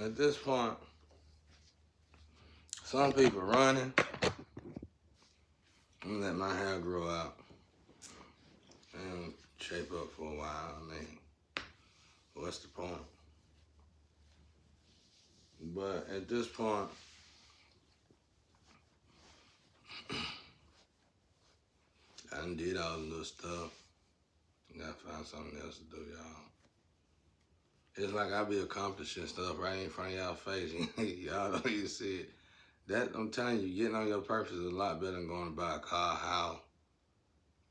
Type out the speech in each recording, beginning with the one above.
At this point, some people running. I'm gonna let my hair grow out and shape up for a while. I mean, what's the point? But at this point, I done did all the little stuff. Gotta find something else to do, y'all. It's like I be accomplishing stuff right in front of y'all face. Y'all don't even see it. That, I'm telling you, getting on your purpose is a lot better than going to buy a car, house,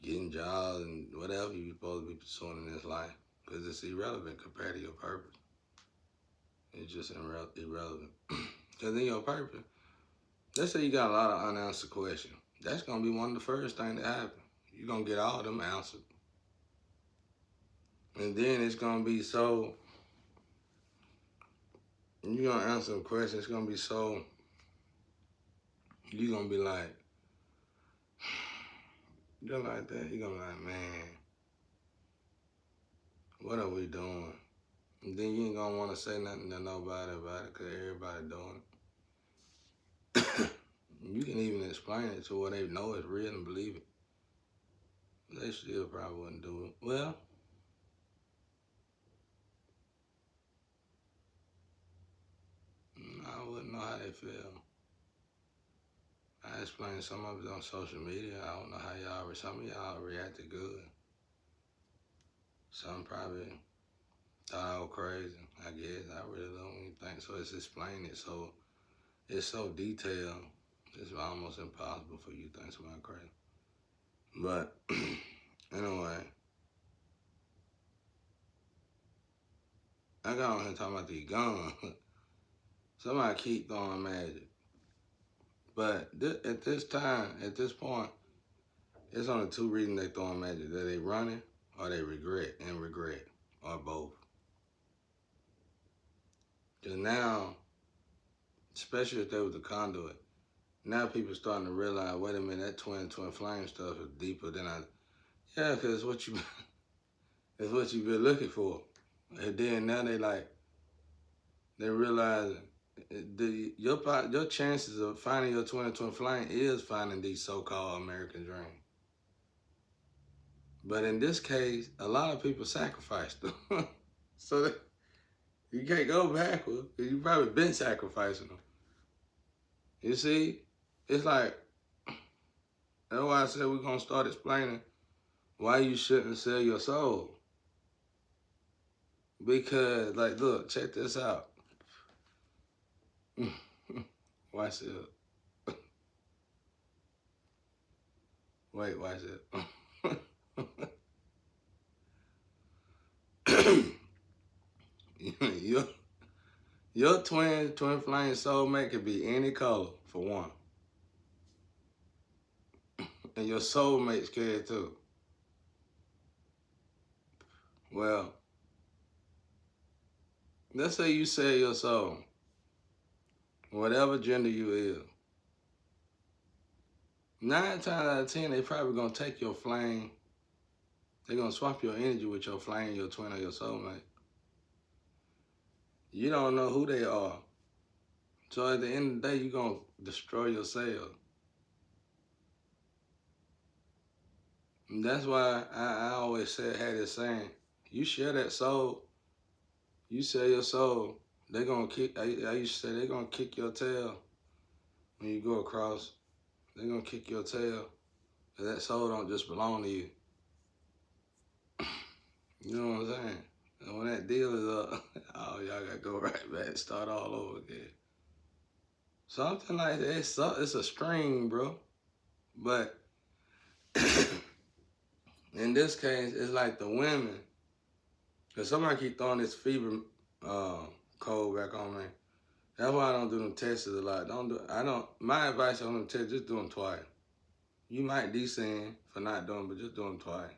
getting jobs, and whatever you're supposed to be pursuing in this life. Because it's irrelevant compared to your purpose. It's just irrelevant. Because in your purpose, let's say you got a lot of unanswered questions. That's going to be one of the first things that happen. You're going to get all of them answered. And then it's going to be so, you're going to answer a question, it's going to be so, you're going to be like, you're like that, you're going to be like, man, what are we doing? And then you ain't going to want to say nothing to nobody about it because everybody doing it. You can even explain it to where they know it's real and believe it. They still probably wouldn't do it. Well, I wouldn't know how they feel. I explained some of it on social media. I don't know how some of y'all reacted good. Some probably thought I was crazy. I guess I really don't even think so. It's explaining it so, it's so detailed. It's almost impossible for you to think somebody crazy. But anyway, I got on here talking about these guns. Somebody keep throwing magic. But at this point, it's only two reasons they throwing magic. That they running or they regret, or both. Because now, especially if they was the conduit, now people starting to realize, wait a minute, that twin flame stuff is deeper than yeah, because it's what you've been looking for. And then now they realize your chances of finding your twin flame is finding these so-called American dreams. But in this case, a lot of people sacrificed them. So you can't go backwards because you probably been sacrificing them. You see, it's like, that's why I said we're going to start explaining why you shouldn't sell your soul. Because, like, look, check this out. Watch it. Wait, watch it. your twin flame soulmate could be any color, for one. And your soulmate's scared too. Well, let's say you sell your soul, whatever gender you is. 9 times out of 10, they probably gonna take your flame. They're gonna swap your energy with your flame, your twin, or your soulmate. You don't know who they are. So at the end of the day, you're gonna destroy yourself. And that's why I always had this saying, you share that soul, you sell your soul, they're gonna kick, I used to say, they're gonna kick your tail when you go across. They're gonna kick your tail. That soul don't just belong to you. You know what I'm saying? And when that deal is up, oh, y'all gotta go right back, start all over again. Something like that, it's a string, bro. But in this case, it's like the women, because somebody keep throwing this fever code back on me. That's why I don't do them tests a lot. My advice on them tests, just do them twice. You might descend for not doing, but just do them twice.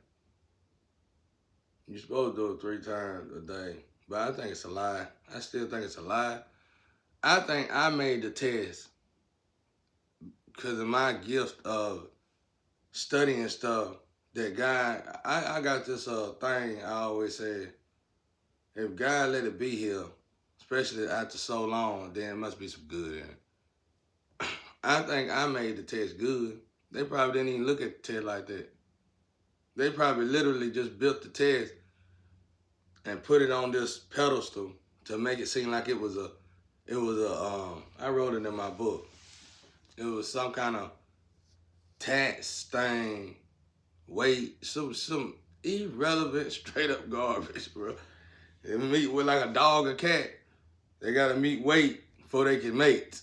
You're supposed to do it 3 times a day. But I think it's a lie. I still think it's a lie. I think I made the test because of my gift of studying stuff. That God, I got this thing I always say, if God let it be here, especially after so long, then it must be some good in it. I think I made the test good. They probably didn't even look at the test like that. They probably literally just built the test and put it on this pedestal to make it seem like it was a, I wrote it in my book. It was some kind of tax thing, weight, some irrelevant, straight up garbage, bro. They meet with like a dog or cat. They gotta meet weight before they can mate.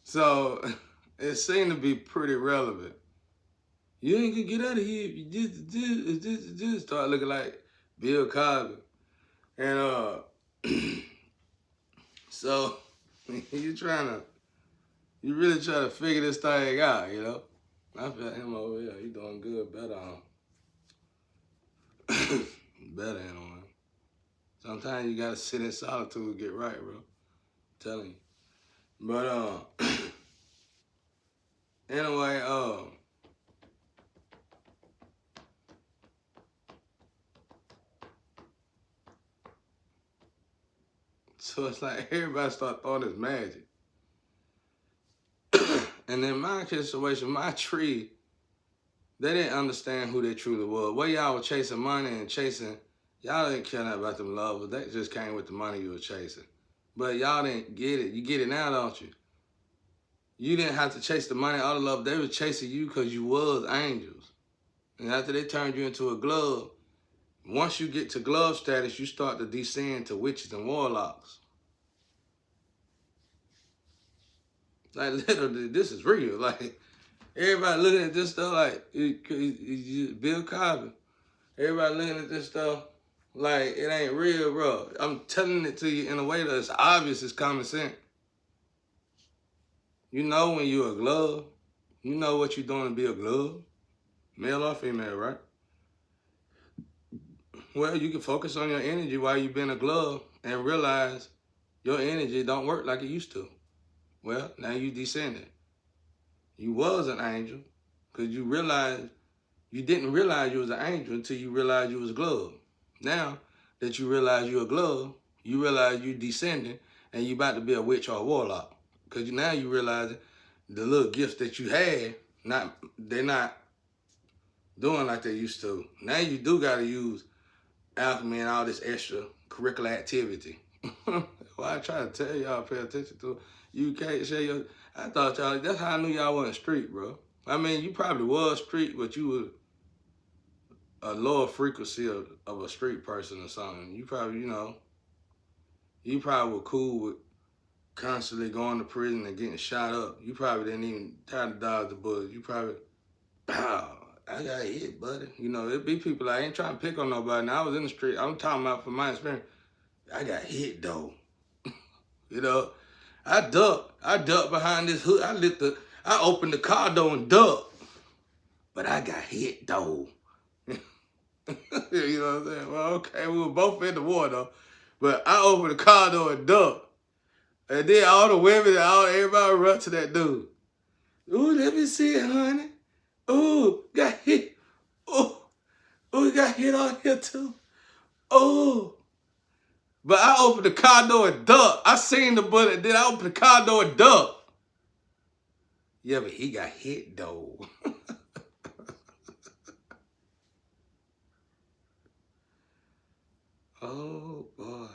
So it seemed to be pretty relevant. You ain't gonna get out of here if you just start looking like Bill Cosby. And so you really trying to figure this thing out, you know? I feel him over here, he doing good, better on better on him. Sometimes you gotta sit in solitude to get right, bro. I'm telling you. But anyway, so it's like everybody start throwing this magic. And in my situation, my tree, they didn't understand who they truly was. Well, y'all were chasing money and chasing, y'all didn't care nothing about them lovers. That just came with the money you were chasing. But y'all didn't get it. You get it now, don't you? You didn't have to chase the money, all the love. They were chasing you because you was angels. And after they turned you into a glove, once you get to glove status, you start to descend to witches and warlocks. Like, literally, this is real. Like, everybody looking at this stuff like Bill Cosby. Everybody looking at this stuff like it ain't real, bro. I'm telling it to you in a way that's obvious as common sense. You know when you're a glove, you know what you're doing to be a glove, male or female, right? Well, you can focus on your energy while you've been a glove and realize your energy don't work like it used to. Well, now you descended. You was an angel because you didn't realize you was an angel until you realized you was a glove. Now that you realize you're a glove, you realize you descending and you about to be a witch or a warlock. Because now you realize the little gifts that you had, they're not doing like they used to. Now you do got to use alchemy and all this extra curricular activity. Well, I try to tell y'all, pay attention to it. You can't share your, I thought y'all, that's how I knew y'all wasn't street, bro. I mean, you probably was street, but you were a lower frequency of a street person or something. You probably, you probably were cool with constantly going to prison and getting shot up. You probably didn't even try to dodge the bullet. You probably, pow, I got hit, buddy. It'd be people, I ain't trying to pick on nobody. Now, I was in the street. I'm talking about from my experience. I got hit, though. I ducked behind this hood. I opened the car door and ducked. But I got hit, though. You know what I'm saying? Well, okay, we were both in the war, though. But I opened the car door and ducked. And then all the women and everybody run to that dude. Ooh, let me see it, honey. Ooh, got hit. Ooh, got hit on here, too. Ooh. But I opened the car door and ducked. I seen the bullet, then I opened the car door and ducked. Yeah, but he got hit, though. Oh, boy.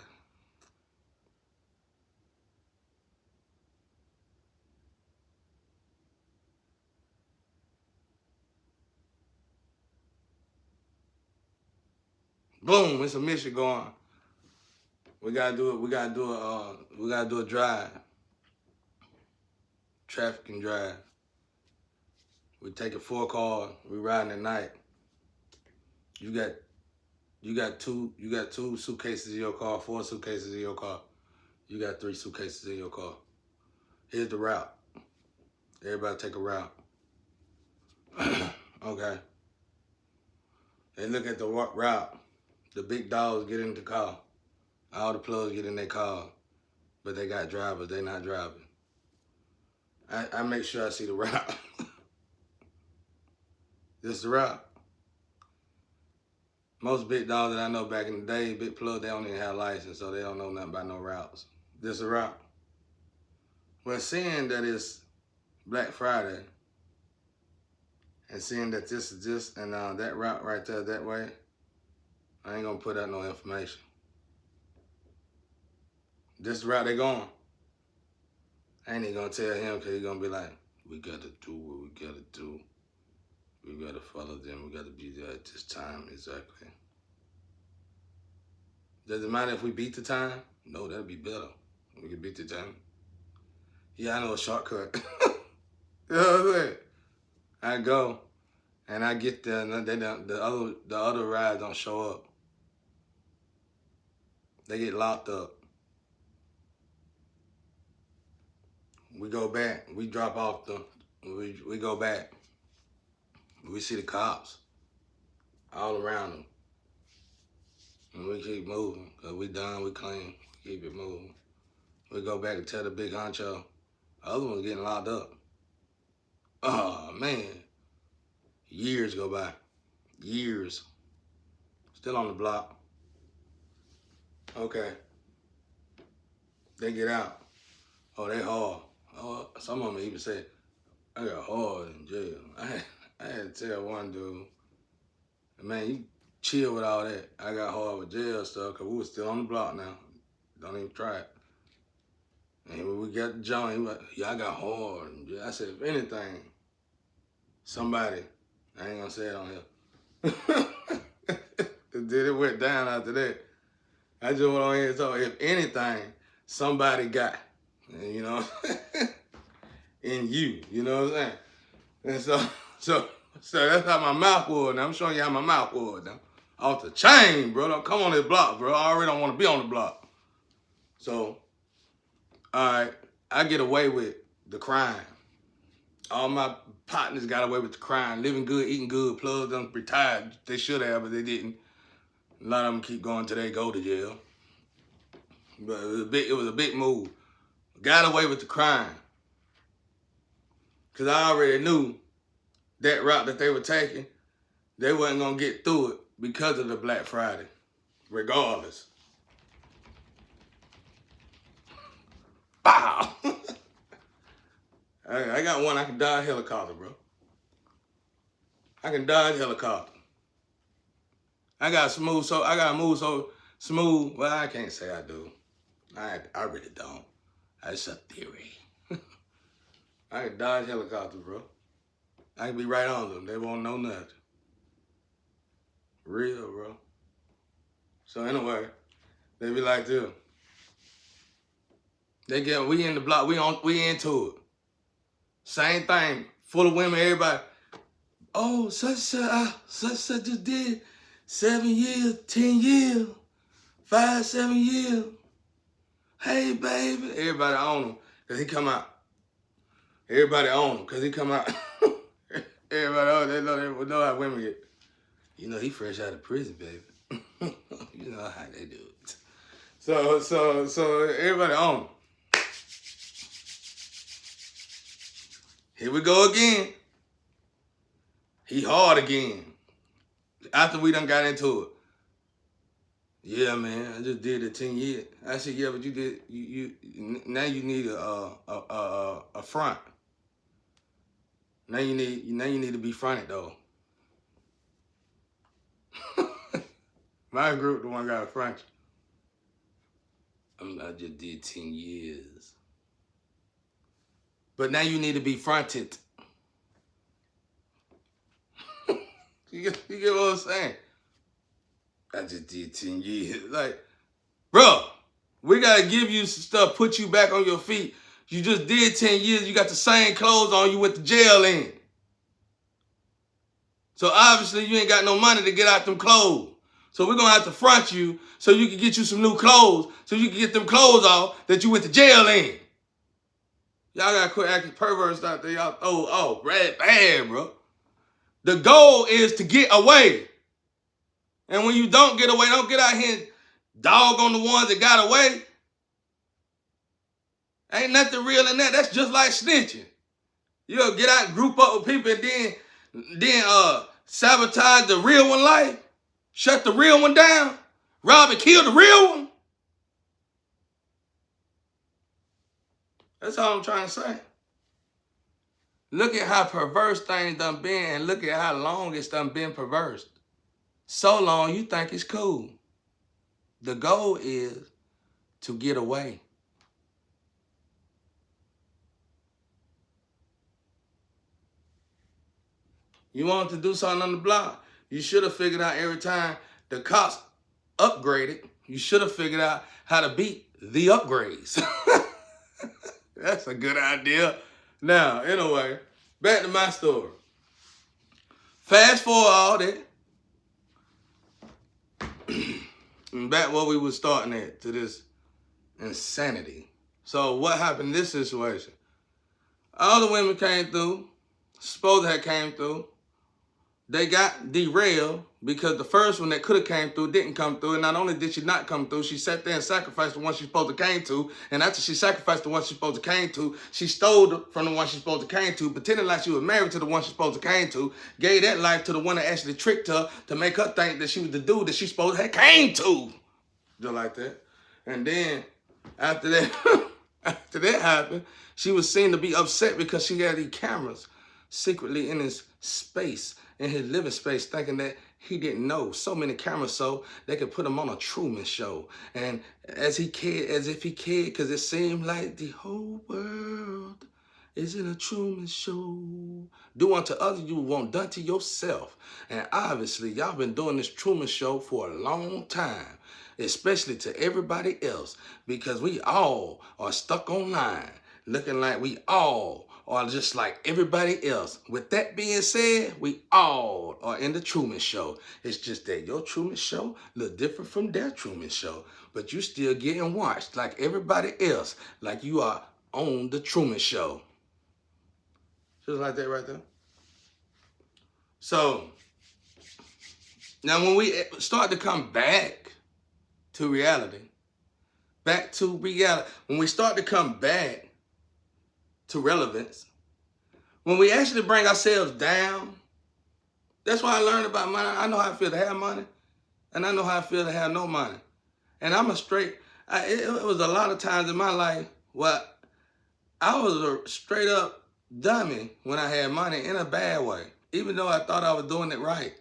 Boom, it's a mission going. We gotta do a drive. Trafficking drive. We take a 4 car, we riding at night. You got two suitcases in your car, 4 suitcases in your car. You got 3 suitcases in your car. Here's the route. Everybody take a route. Okay. They look at the route. The big dogs get in the car. All the plugs get in their car. But they got drivers. They not driving. I make sure I see the route. This is the route. Most big dogs that I know back in the day, Big Plug, they don't even have license, so they don't know nothing about no routes. This is the route. Well, seeing that it's Black Friday, and seeing that this is this and that route right there that way, I ain't gonna put out no information. This is the route they going. I ain't even gonna tell him because he's gonna be like, we gotta do what we gotta do. We gotta follow them. We gotta be there at this time exactly. Does it matter if we beat the time? No, that'd be better. We can beat the time. Yeah, I know a shortcut. You know what I'm saying? I go and I get there and they don't, the other rides don't show up. They get locked up. We go back. We drop off them. We go back. We see the cops all around them. And we keep moving. Cause we done, we clean. We keep it moving. We go back and tell the big honcho. The other one's getting locked up. Oh, man. Years go by. Years. Still on the block. Okay. They get out. Oh, they hard. Oh, some of them even say, I got hard in jail. I had to tell one dude, man, you chill with all that. I got hard with jail stuff because we was still on the block now. Don't even try it. And when we got the joint, he was like, yeah, I got hard. I said, if anything, somebody, I ain't gonna say it on here. Then it went down after that. I just went on here and told, if anything, somebody got, you know, in you, you know what I'm saying? And so that's how my mouth was. Now I'm showing you how my mouth was now. Off the chain, bro. Don't come on this block, bro. I already don't want to be on the block. So, all right, I get away with the crime. All my partners got away with the crime. Living good, eating good. Plugs them retired. They should have, but they didn't. A lot of them keep going till they go to jail. But it was a big move. Got away with the crime. Because I already knew that route that they were taking, they wasn't going to get through it because of the Black Friday, regardless. Bow! I got one, I can dodge helicopter, bro. I can dodge helicopter. I got to move so smooth. Well, I can't say I do. I really don't. That's a theory. I can dodge helicopter, bro. I can be right on them. They won't know nothing. Real, bro. So anyway, they be like this. We in the block, we into it. Same thing, full of women, everybody. Oh, such just did 7 years, 10 years, 5, 7 years. Hey, baby. Everybody on him, because he come out. Everybody on him, because he come out. Everybody on him, they know how women get. You know, he fresh out of prison, baby. You know how they do it. So everybody on him. Here we go again. He hard again. After we done got into it. Yeah, man, I just did it 10 years. I said, yeah, but you did, you now you need a front. Now you need to be fronted though. My group, the one got a front. I just did 10 years. But now you need to be fronted. You get what I'm saying? I just did 10 years. Like, bro, we got to give you some stuff, put you back on your feet. You just did 10 years. You got the same clothes on you went to jail in. So obviously you ain't got no money to get out them clothes. So we're going to have to front you so you can get you some new clothes, so you can get them clothes off that you went to jail in. Y'all got to quit acting perverts out there. Y'all throw off bad, bro. The goal is to get away. And when you don't get away, don't get out here and dog on the ones that got away. Ain't nothing real in that. That's just like snitching. You'll get out and group up with people and then sabotage the real one life, shut the real one down, rob and kill the real one. That's all I'm trying to say. Look at how perverse things done been, and look at how long it's done been perverse. So long you think it's cool. The goal is to get away. You want to do something on the block, you should have figured out every time the cops upgraded, you should have figured out how to beat the upgrades. That's a good idea. Now, anyway, back to my story. Fast forward all that. Back where we were starting at, to this insanity. So what happened in this situation? All the women came through, supposed to have came through. They got derailed because the first one that could have came through didn't come through. And not only did she not come through, she sat there and sacrificed the one she's supposed to came to. And after she sacrificed the one she's supposed to came to, she stole from the one she's supposed to came to, pretending like she was married to the one she's supposed to came to, gave that life to the one that actually tricked her to make her think that she was the dude that she supposed to have came to. Just like that. And then after that, after that happened, she was seen to be upset because she had these cameras secretly in his space, in his living space, thinking that he didn't know. So many cameras so they could put him on a Truman Show. And as if he cared, because it seemed like the whole world is in a Truman Show. Do unto others you want done to yourself. And obviously, y'all been doing this Truman Show for a long time, especially to everybody else, because we all are stuck online, looking like we all are just like everybody else. With that being said, we all are in the Truman Show. It's just that your Truman Show a little different from their Truman Show, but you still getting watched like everybody else, like you are on the Truman Show. Just like that right there. So, now when we start to come back to reality, when we start to come back to relevance, when we actually bring ourselves down, that's why I learned about money. I know how I feel to have money, and I know how I feel to have no money. And I'm it was a lot of times in my life where I was a straight up dummy when I had money, in a bad way, even though I thought I was doing it right.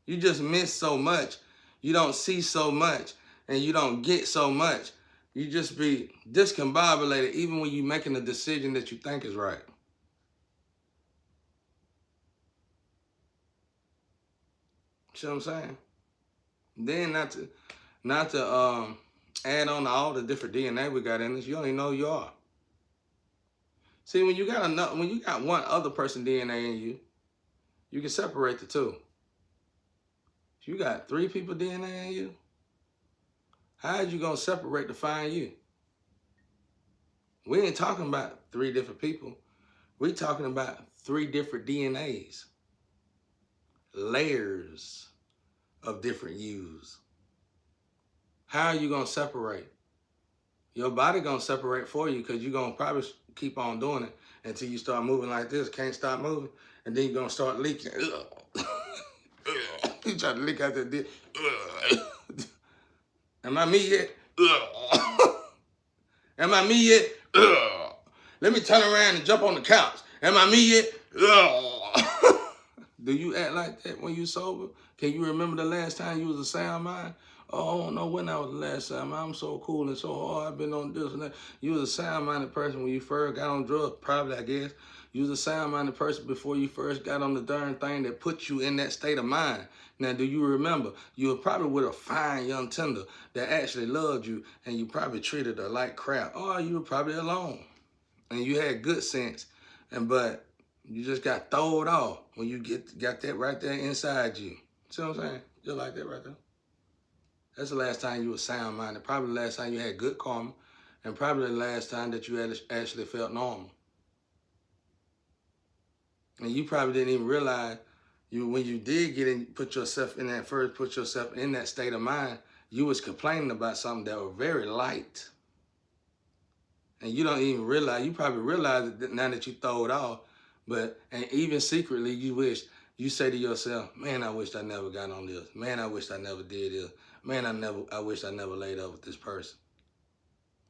You just miss so much. You don't see so much, and you don't get so much. You just be discombobulated even when you're making a decision that you think is right. See what I'm saying? Then not to add on to all the different DNA we got in us, you don't even know who you are. See, when you got one other person DNA in you, you can separate the two. If you got 3 people DNA in you, how are you gonna separate to find you? We ain't talking about 3 different people. We talking about 3 different DNAs. Layers of different yous. How are you gonna separate? Your body gonna separate for you, because you're gonna probably keep on doing it until you start moving like this, can't stop moving, and then you're gonna start leaking. You try to leak out that dick. Am I me yet? Am I me yet? Let me turn around and jump on the couch. Am I me yet? Do you act like that when you sober? Can you remember the last time you was a sound mind? Oh, I don't know when that was the last time. I'm so cool and so hard. I've been on this and that. You was a sound-minded person when you first got on drugs, probably, I guess. You was a sound-minded person before you first got on the darn thing that put you in that state of mind. Now, do you remember? You were probably with a fine young tender that actually loved you, and you probably treated her like crap. Or you were probably alone, and you had good sense, but you just got thrown off when you got that right there inside you. See what I'm saying? Just like that right there. That's the last time you were sound-minded. Probably the last time you had good karma, and probably the last time that you actually felt normal. And you probably didn't even realize when you did put yourself in that state of mind, you was complaining about something that was very light. And you don't even realize, you probably realize it now that you throw it off, and even secretly you wish you say to yourself, man, I wish I never got on this. Man, I wish I never did this. Man, I wish I never laid up with this person.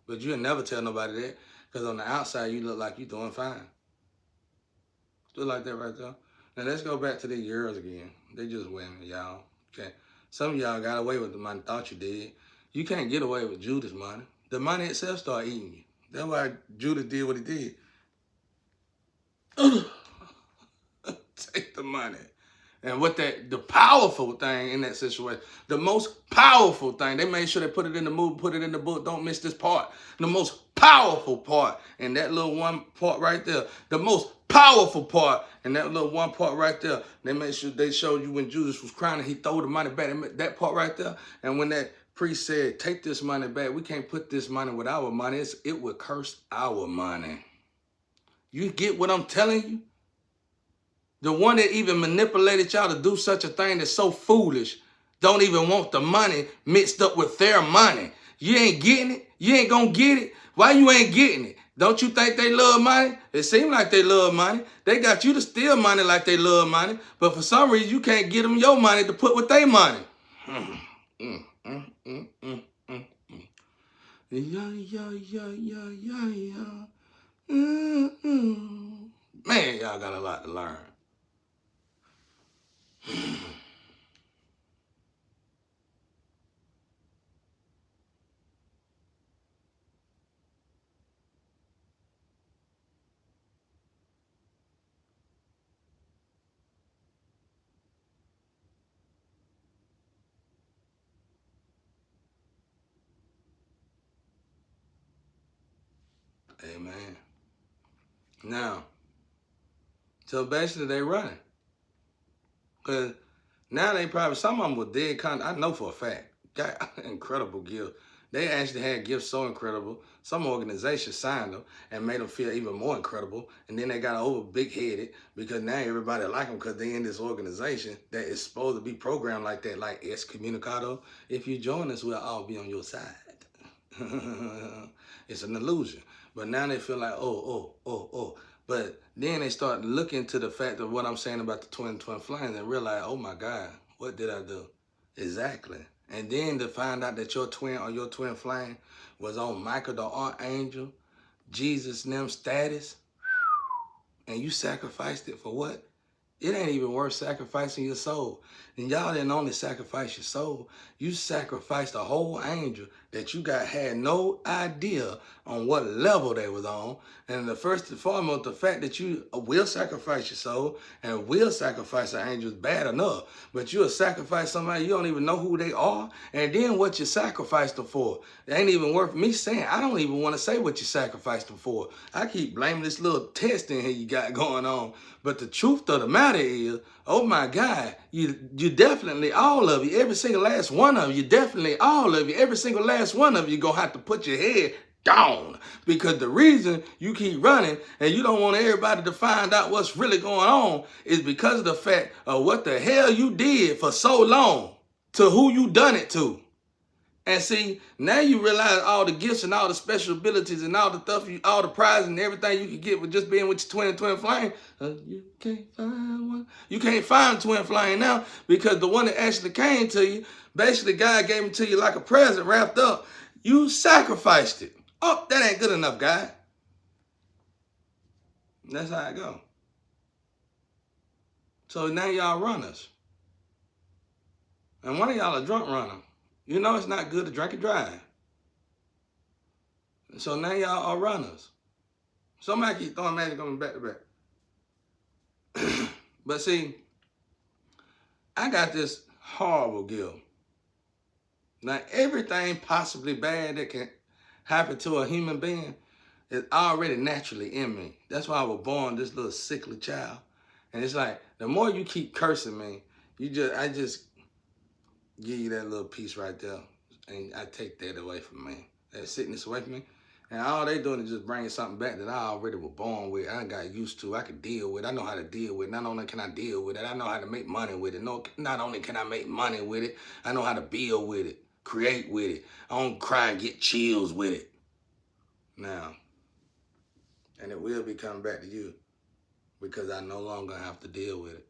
But you'll never tell nobody that, because on the outside, you look like you're doing fine. Do like that right there. Now, let's go back to the girls again. They just women, y'all. Okay. Some of y'all got away with the money, thought you did. You can't get away with Judas' money. The money itself started eating you. That's why Judas did what he did. Take the money. And what the powerful thing in that situation, the most powerful thing, they made sure they put it in the movie, put it in the book, don't miss this part. The most powerful part in that little one part right there, the most powerful part in that little one part right there, they made sure they showed you when Judas was crying and he threw the money back, that part right there. And when that priest said, take this money back, we can't put this money with our money, it would curse our money. You get what I'm telling you? The one that even manipulated y'all to do such a thing that's so foolish, don't even want the money mixed up with their money. You ain't getting it. You ain't gonna get it. Why you ain't getting it? Don't you think they love money? It seems like they love money. They got you to steal money like they love money, but for some reason you can't get them your money to put with their money. Man, y'all got a lot to learn. Amen. Now, so basically they running. Because now they probably, some of them were dead I know for a fact, got incredible gift. They actually had gifts so incredible, some organizations signed them and made them feel even more incredible. And then they got over big-headed because now everybody like them because they in this organization that is supposed to be programmed like that, like Excommunicado. If you join us, we'll all be on your side. It's an illusion. But now they feel like, oh. But then they start looking to the fact of what I'm saying about the twin flames and realize, oh my God, what did I do? Exactly. And then to find out that your twin or your twin flame was on Michael the Archangel, Jesus' them status, and you sacrificed it for what? It ain't even worth sacrificing your soul. And y'all didn't only sacrifice your soul, you sacrificed a whole angel that you had no idea on what level they was on. And the first and foremost, the fact that you will sacrifice your soul and will sacrifice an angel is bad enough. But you'll sacrifice somebody you don't even know who they are. And then what you sacrificed them for. It ain't even worth me saying. I don't even want to say what you sacrificed them for. I keep blaming this little test in here you got going on. But the truth of the matter is, oh my God, you definitely, all of you, every single last one of you, definitely all of you, every single last one of you gonna have to put your head down. Because the reason you keep running and you don't want everybody to find out what's really going on is because of the fact of what the hell you did for so long to who you done it to. And see, now you realize all the gifts and all the special abilities and all the stuff, all the prizes and everything you can get with just being with your twin flame. You can't find one. You can't find twin flame now because the one that actually came to you, basically God gave it to you like a present wrapped up. You sacrificed it. Oh, that ain't good enough, God. That's how it go. So now y'all runners. And one of y'all a drunk runner. You know it's not good to drink and drive. So now y'all are runners. Somebody keep throwing magic on me back to back. But see, I got this horrible gift. Now everything possibly bad that can happen to a human being is already naturally in me. That's why I was born this little sickly child. And it's like, the more you keep cursing me, I just give you that little piece right there, and I take that away from me, that sickness away from me, and all they doing is just bringing something back that I already was born with, I got used to, I could deal with, I know how to deal with it. Not only can I deal with it, I know how to make money with it. No, not only can I make money with it, I know how to build with it, create with it. I don't cry and get chills with it. Now, and it will be coming back to you because I no longer have to deal with it.